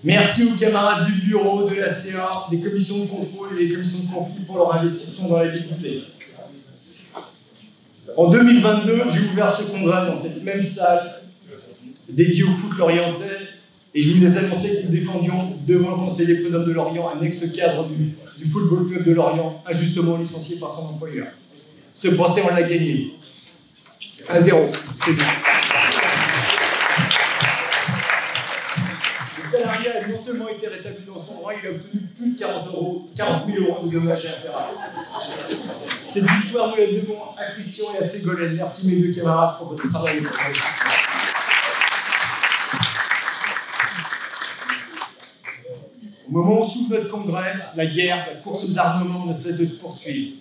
Merci aux camarades du bureau, de la CA, des commissions de contrôle et des commissions de conflit pour leur investissement dans la vie publique. En 2022, j'ai ouvert ce congrès dans cette même salle dédiée au foot lorientais et je voulais annoncer que nous défendions devant le conseil des prud'hommes de Lorient un ex-cadre du Football Club de Lorient, injustement licencié par son employeur. Ce procès, on l'a gagné. 1-0, c'est bon. Le salarié a non seulement été rétabli dans son droit, il a obtenu plus de 40 000 euros de dommages et intérêts. Cette victoire, nous la devons à Christian et à Ségolène. Merci mes deux camarades pour votre travail. Au moment où s'ouvre notre congrès, la guerre, la course aux armements ne cesse de se poursuivre.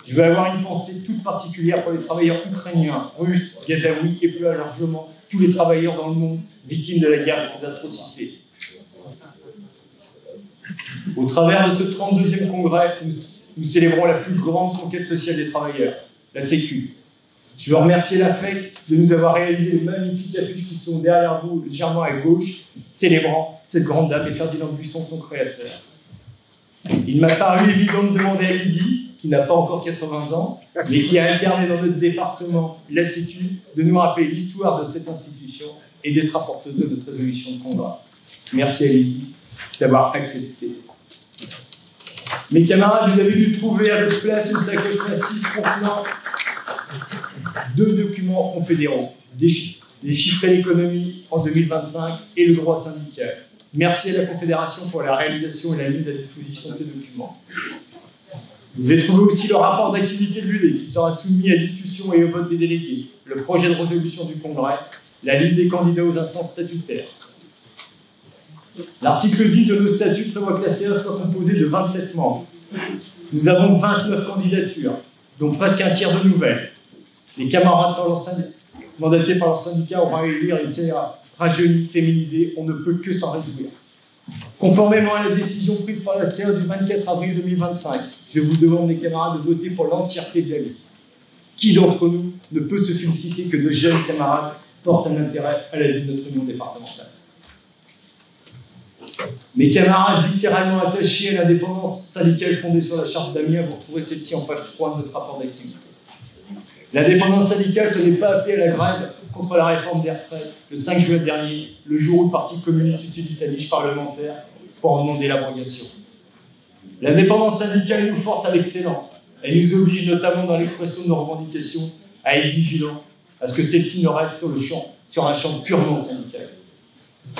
Je veux avoir une pensée toute particulière pour les travailleurs ukrainiens, russes, gazaouis et plus largement tous les travailleurs dans le monde victimes de la guerre et de ses atrocités. Au travers de ce 32e congrès, nous célébrons la plus grande conquête sociale des travailleurs, la Sécu. Je veux remercier la FEC de nous avoir réalisé les magnifiques affiches qui sont derrière vous, légèrement à gauche, célébrant cette grande dame et Ferdinand Buisson, son créateur. Il m'a paru évident de demander à Lydie, qui n'a pas encore 80 ans, mais qui a incarné dans notre département la Sécu, de nous rappeler l'histoire de cette institution et d'être rapporteuse de notre résolution de combat. Merci à Lydie d'avoir accepté. Mes camarades, vous avez dû trouver à votre place une sacoche massive contenant 2 documents confédéraux, déchiffrer l'économie en 2025 et le droit syndical. Merci à la Confédération pour la réalisation et la mise à disposition de ces documents. Vous devez trouver aussi le rapport d'activité de l'UD qui sera soumis à discussion et au vote des délégués, le projet de résolution du Congrès, la liste des candidats aux instances statutaires. L'article 10 de nos statuts prévoit que la CA soit composée de 27 membres. Nous avons 29 candidatures, donc presque un tiers de nouvelles. Les camarades mandatés par leur syndicat auront à élire une CA rajeunie, féminisée, on ne peut que s'en réjouir. Conformément à la décision prise par la CA du 24 avril 2025, je vous demande, mes camarades, de voter pour l'entièreté de la liste. Qui d'entre nous ne peut se féliciter que de jeunes camarades portent un intérêt à la vie de notre union départementale? Mes camarades viscéralement attachés à l'indépendance syndicale fondée sur la charte d'Amiens, vous retrouverez celle-ci en page 3 de notre rapport d'activité. L'indépendance syndicale, ce n'est pas appelé à la grève contre la réforme des retraites le 5 juin dernier, le jour où le Parti communiste utilise sa niche parlementaire pour en demander l'abrogation. L'indépendance syndicale nous force à l'excellence. Elle nous oblige notamment dans l'expression de nos revendications à être vigilants, à ce que celles-ci ne restent sur un champ purement syndical.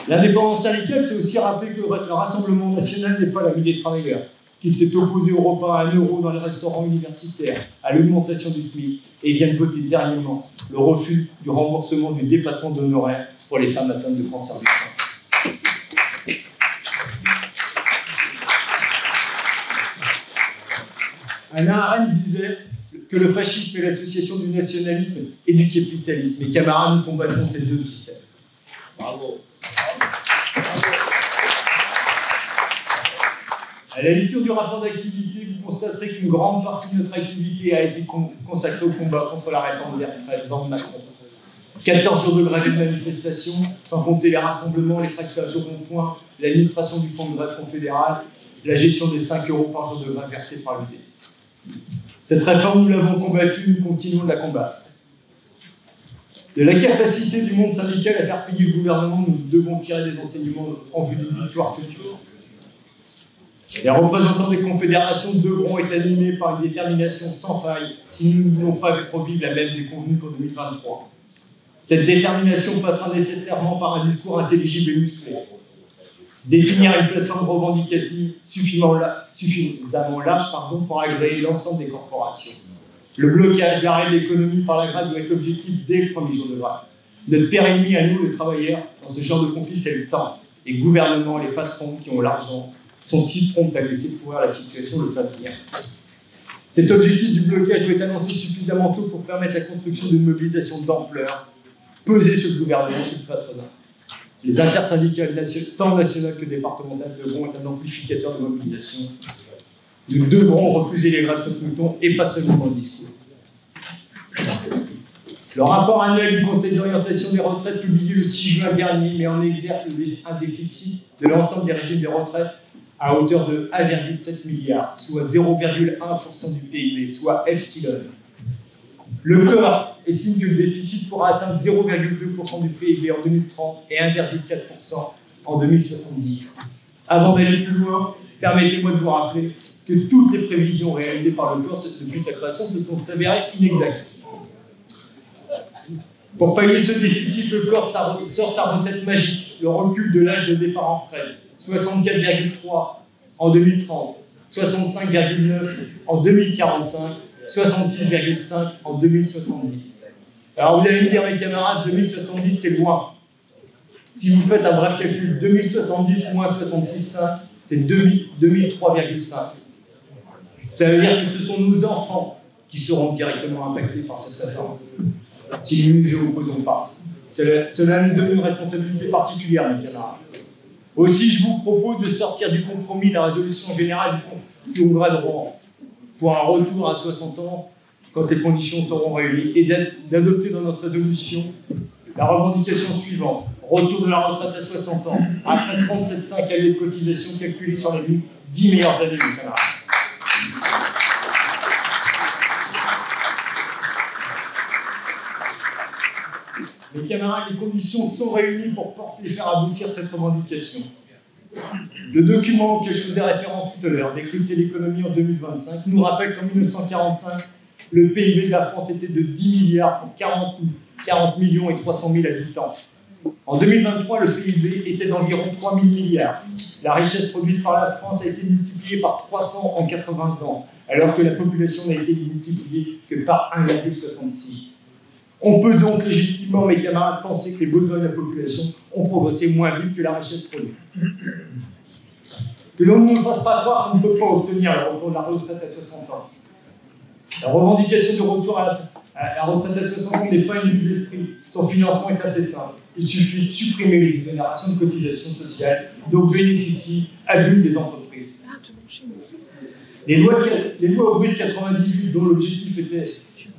L'indépendance syndicale, c'est aussi rappeler que le Rassemblement national n'est pas l'ami des travailleurs, qu'il s'est opposé au repas à 1 € dans les restaurants universitaires, à l'augmentation du SMIC, et vient de voter dernièrement le refus du remboursement du dépassement d'honoraires pour les femmes atteintes de cancer du sein. Hannah Arendt disait que le fascisme est l'association du nationalisme et du capitalisme. Mes camarades, nous combattons ces deux systèmes. Bravo. À la lecture du rapport d'activité, vous constaterez qu'une grande partie de notre activité a été consacrée au combat contre la réforme des retraites dans Macron. 14 jours de grève et de manifestation, sans compter les rassemblements, les tractages au rond-point, l'administration du fonds de grève confédéral, la gestion des 5 € par jour de grève versés par l'UD. Cette réforme, nous l'avons combattue, nous continuons de la combattre. De la capacité du monde syndical à faire payer le gouvernement, nous devons tirer des enseignements en vue d'une victoire future. Les représentants des confédérations devront être animés par une détermination sans faille si nous ne voulons pas revivre la même déconvenue qu'en 2023. Cette détermination passera nécessairement par un discours intelligible et musclé. Définir une plateforme revendicative suffisamment large pour agréer l'ensemble des corporations. Le blocage, l'arrêt de l'économie par la grève doit être l'objectif dès le premier jour de grève. Notre père ennemi à nous, les travailleurs, dans ce genre de conflit, c'est le temps. Les gouvernements, les patrons qui ont l'argent, sont si prompts à laisser courir la situation de s'avenir. Cet objectif du blocage doit être annoncé suffisamment tôt pour permettre la construction d'une mobilisation d'ampleur, peser sur le gouvernement, sur le patronat. Les intersyndicales, tant nationales que départementales, devront être un amplificateur de mobilisation. Nous devrons refuser les grèves sur le mouton et pas seulement dans le discours. Le rapport annuel du Conseil d'orientation des retraites publié le 6 juin dernier met en exergue un déficit de l'ensemble des régimes des retraites à hauteur de 1,7 milliard, soit 0,1% du PIB, soit epsilon. Le corps estime que le déficit pourra atteindre 0,2% du PIB en 2030 et 1,4% en 2070. Avant d'aller plus loin, permettez-moi de vous rappeler que toutes les prévisions réalisées par le corps depuis sa création se sont avérées inexactes. Pour pallier ce déficit, le corps sort sa recette magique, le recul de l'âge de départ en retraite, 64,3 en 2030, 65,9 en 2045, 66,5 en 2070. Alors vous allez me dire, mes camarades, 2070 c'est loin. Si vous faites un bref calcul, 2070 moins 66,5, c'est 2003,5. Ça veut dire que ce sont nos enfants qui seront directement impactés par cette réforme, si nous ne nous opposons pas. Cela nous donne une responsabilité particulière, mes camarades. Aussi, je vous propose de sortir du compromis de la résolution générale du Congrès de Rouen pour un retour à 60 ans quand les conditions seront réunies et d'adopter dans notre résolution la revendication suivante. Retour de la retraite à 60 ans, après 37,5 années de cotisation calculées sur les 10 meilleures années, mes camarades. Mes camarades, les conditions sont réunies pour porter et faire aboutir cette revendication. Le document auquel je faisais référence tout à l'heure, décrypter l'économie en 2025, nous rappelle qu'en 1945, le PIB de la France était de 10 milliards pour 40 millions et 300 000 habitants. En 2023, le PIB était d'environ 3 000 milliards. La richesse produite par la France a été multipliée par 300 en 80 ans, alors que la population n'a été multipliée que par 1,66. On peut donc légitimement, mes camarades, penser que les besoins de la population ont progressé moins vite que la richesse produite. Que l'on ne nous fasse pas croire qu'on ne peut pas obtenir le retour de la retraite à 60 ans. La revendication du retour à la retraite à 60 ans n'est pas une vue d'esprit. Son financement est assez simple. Il suffit de supprimer les exonérations de cotisations sociales dont bénéficient, abusent les entreprises. Les lois au bruit de 98, dont l'objectif était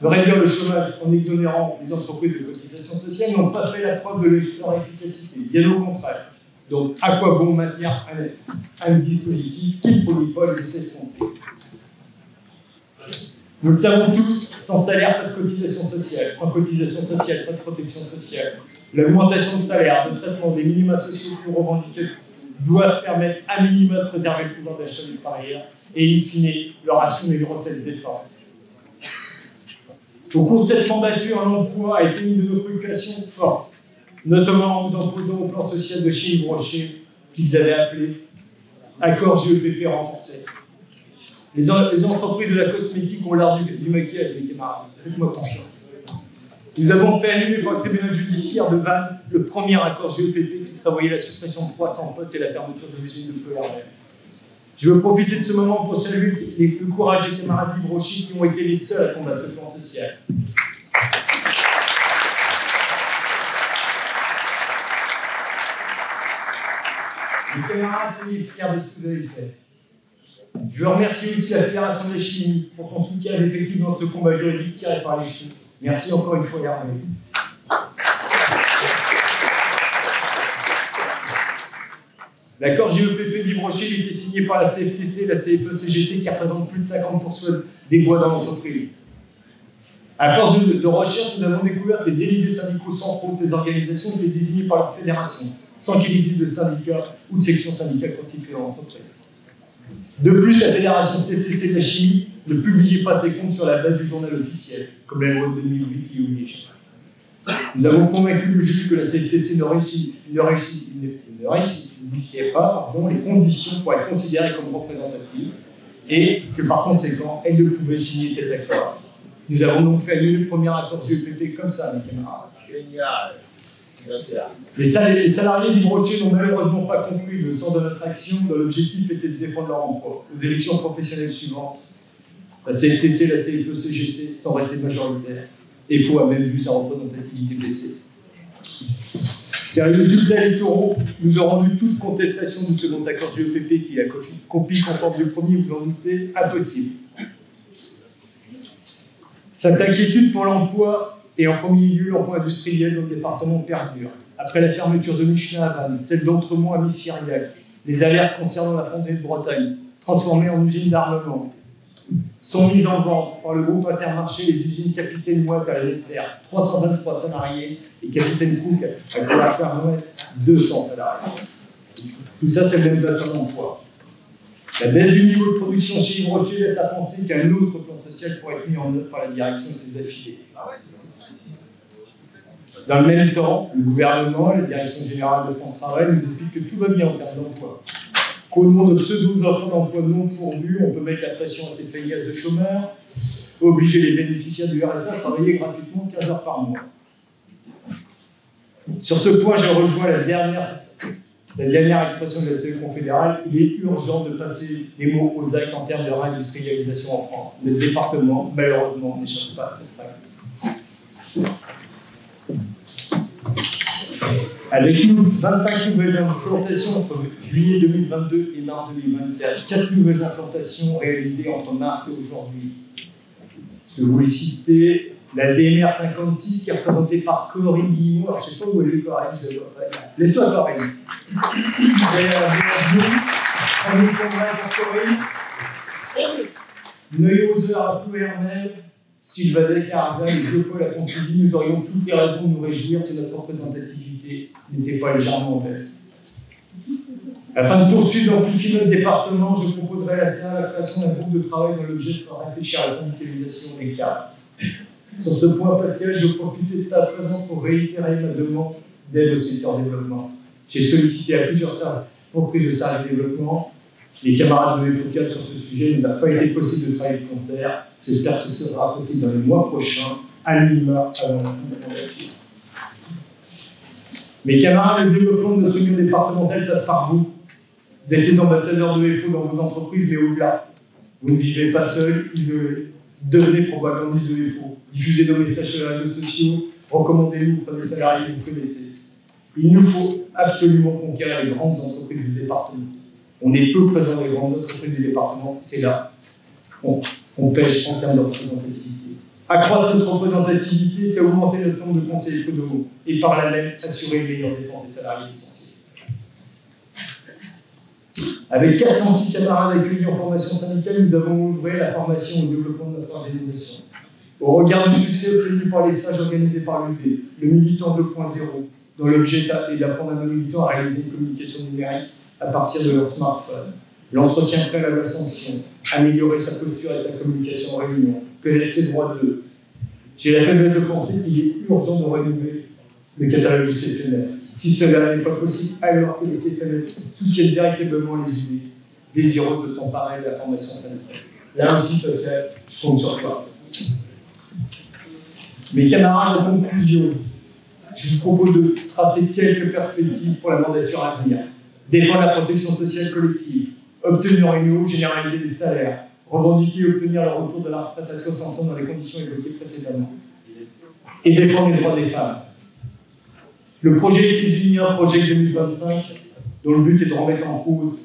de réduire le chômage en exonérant les entreprises de cotisations sociales, n'ont pas fait la preuve de leur efficacité, bien au contraire. Donc, à quoi bon maintenir un dispositif qui ne produit pas les effets escomptés? Nous le savons tous, sans salaire, pas de cotisation sociale, sans cotisation sociale, pas de protection sociale. L'augmentation de salaire, de traitement des minima sociaux plus revendiqués doivent permettre à minima de préserver le pouvoir d'achat des travailleurs et, in fine, leur assumer une recette décente. Au cours de cette mandature, l'emploi a été une de nos préoccupations fortes, notamment en nous opposant au plan social de chez Yves Rocher, qu'ils avaient appelé accord GEPP renforcé. Les entreprises de la cosmétique ont l'art du maquillage, mes camarades, faites-moi confiance. Nous avons fait annuler par le tribunal judiciaire de Vannes le premier accord GEPP qui prévoyait la suppression de 300 postes et la fermeture de l'usine de Pleurer. Je veux profiter de ce moment pour saluer le courage des camarades d'Yves Rocher qui ont été les seuls à combattre ce plan social. Les camarades, soyez fiers de ce que vous avez fait. Je veux remercier aussi la Fédération de la chimie pour son soutien effectif dans ce combat juridique tiré par les cheveux. Merci encore une fois, Hervé. L'accord GEPP d'Yves Rocher il était signé par la CFTC et la CFE-CGC qui représentent plus de 50% des voix dans l'entreprise. À force de recherche, nous avons découvert que les délégués syndicaux centraux de ces organisations étaient désignés par leur fédération, sans qu'il existe de syndicat ou de section syndicale constituée dans l'entreprise. De plus, la fédération CFTC de la chimie ne publiait pas ses comptes sur la base du journal officiel, comme la loi de 2008 qui oblige. Nous avons convaincu le juge que la CFTC ne réunissait pas les conditions pour être considérée comme représentative et que par conséquent, elle ne pouvait signer cet accord. Nous avons donc fait annuler le premier accord GEPP comme ça, mes camarades. Génial. Les salariés d'Yves Rocher n'ont malheureusement pas compris le sens de notre action, dont l'objectif était de défendre leur emploi. Aux élections professionnelles suivantes, la CFTC et la CFE-CGC sont restées majoritaires et FO a même vu sa représentativité baisser. Ces résultats électoraux nous ont rendu toute contestation du second accord GEPP qui est la copie conforme du premier, vous en doutez, impossible. Cette inquiétude pour l'emploi Et en premier lieu, l'emploi industriel dans le département perdure. Après la fermeture de Michelin à Vannes, celle d'Entremont à Missiriac, les alertes concernant la frontière de Bretagne, transformée en usine d'armement, sont mises en vente par le groupe Intermarché les usines Capitaine Mouette à l'Esther, 323 salariés, et Capitaine Cook à Colacq-Mouette, 200 salariés. Tout ça, c'est le même bassin d'emploi. La baisse du niveau de production chez Yves Rocher laisse à penser qu'un autre plan social pourrait être mis en œuvre par la direction et ses affiliés. Dans le même temps, le gouvernement, la direction générale de France Travail nous explique que tout va bien en termes d'emploi. Qu'au nom de pseudo-offres d'emploi non pourvues, on peut mettre la pression à ces faillasses de chômeurs, obliger les bénéficiaires du RSA à travailler gratuitement 15 heures par mois. Sur ce point, je rejoins la dernière expression de la CE confédérale. Il est urgent de passer les mots aux actes en termes de réindustrialisation en France. Le département, malheureusement, n'échappe pas à cette règle. Avec 25 nouvelles implantations entre juillet 2022 et mars 2024, 4 nouvelles implantations réalisées entre mars et aujourd'hui. Je vais vous les citer. La DMR 56 qui est représentée par Corinne Guillemot. Alors, je ne sais pas où elle est, Corinne, je ne vois pas. Laisse-toi, Corinne. Premier congrès pour Corinne. Neuilly-Hauser à Plouermel, Sylvain Carzal et Jean-Paul à Pontivy. Nous aurions toutes les raisons de nous réjouir si notre représentativité n'était pas légèrement en baisse. Afin de poursuivre d'amplifier notre département, je proposerai à la CA la création d'un groupe de travail dont l'objet sera réfléchir à la syndicalisation des cadres. Sur ce point, Pascal, je profite de ta présence pour réitérer ma demande d'aide au secteur développement. J'ai sollicité à plusieurs reprises de service développement. Les camarades de FO4 sur ce sujet, il n'a pas été possible de travailler de concert. J'espère que ce sera possible dans les mois prochains, à minima avant la fin de la mandature. Mes camarades, le développement de notre union départementale passe par vous. Vous êtes les ambassadeurs de FO dans vos entreprises, mais au-delà. Vous ne vivez pas seuls, isolés. Devenez propagandistes de FO. Diffusez nos messages sur les réseaux sociaux. Recommandez-nous auprès des salariés que vous connaissez. Il nous faut absolument conquérir les grandes entreprises du département. On est peu présent dans les grandes entreprises du département. C'est là. On pêche en termes de représentativité. Accroître notre représentativité, c'est augmenter notre nombre de conseillers économiques et par là même assurer une meilleure défense des salariés licenciés. Avec 406 camarades accueillis en formation syndicale, nous avons ouvert la formation au développement de notre organisation. Au regard du succès obtenu par les stages organisés par l'UP, le Militant 2.0, dont l'objet est d'apprendre à nos militants à réaliser une communication numérique à partir de leur smartphone, l'entretien préalable à sanction, améliorer sa posture et sa communication en réunion, connaître ses droits d'eux. J'ai la faiblesse de penser qu'il est urgent de renouveler le catalogue du CFNF. Si cela n'est pas possible, alors que les CFNF soutiennent véritablement les idées désireux de s'emparer de la formation sanitaire. Là aussi, Pascal, je compte sur toi. Mes camarades, en conclusion, je vous propose de tracer quelques perspectives pour la mandature à venir. Défendre la protection sociale collective, obtenir une hausse généralisée des salaires, revendiquer et obtenir le retour de la retraite à 60 ans dans les conditions évoquées précédemment, et défendre les droits des femmes. Le projet États-Unis, projet 2025, dont le but est de remettre en cause,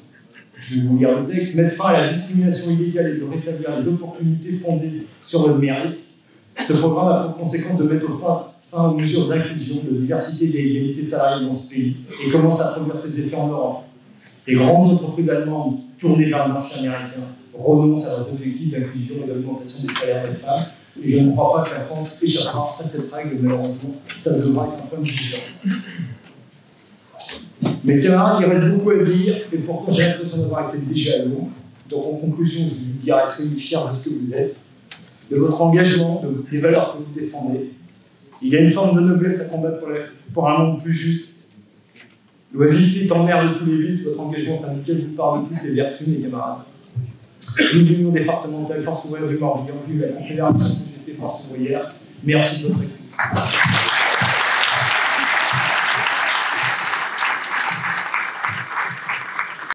je vais vous lire le texte, mettre fin à la discrimination illégale et de rétablir les opportunités fondées sur le mérite. Ce programme a pour conséquence de mettre fin aux mesures d'inclusion, de diversité et d'égalité salariale dans ce pays et commence à produire ses effets en Europe. Les grandes entreprises allemandes tournées vers le marché américain renoncent à leurs objectifs d'inclusion et d'augmentation des salaires des femmes. Et je ne crois pas que la France échappera à cette règle, malheureusement, ça devra être un point de vigilance. Mes camarades, il reste beaucoup à dire, et pourtant j'ai l'impression d'avoir été déjà long. Donc en conclusion, je vous dirai, soyez fiers de ce que vous êtes, de votre engagement, des valeurs que vous défendez. Il y a une forme de noblesse à combattre pour un monde plus juste. L'oisiveté est en mer de tous les vices, votre engagement syndical vous parle de toutes les vertus, mes camarades. L'Union départementale Force ouvrière du Morbihan, puis la Confédération Société Force ouvrière, merci de votre écoute.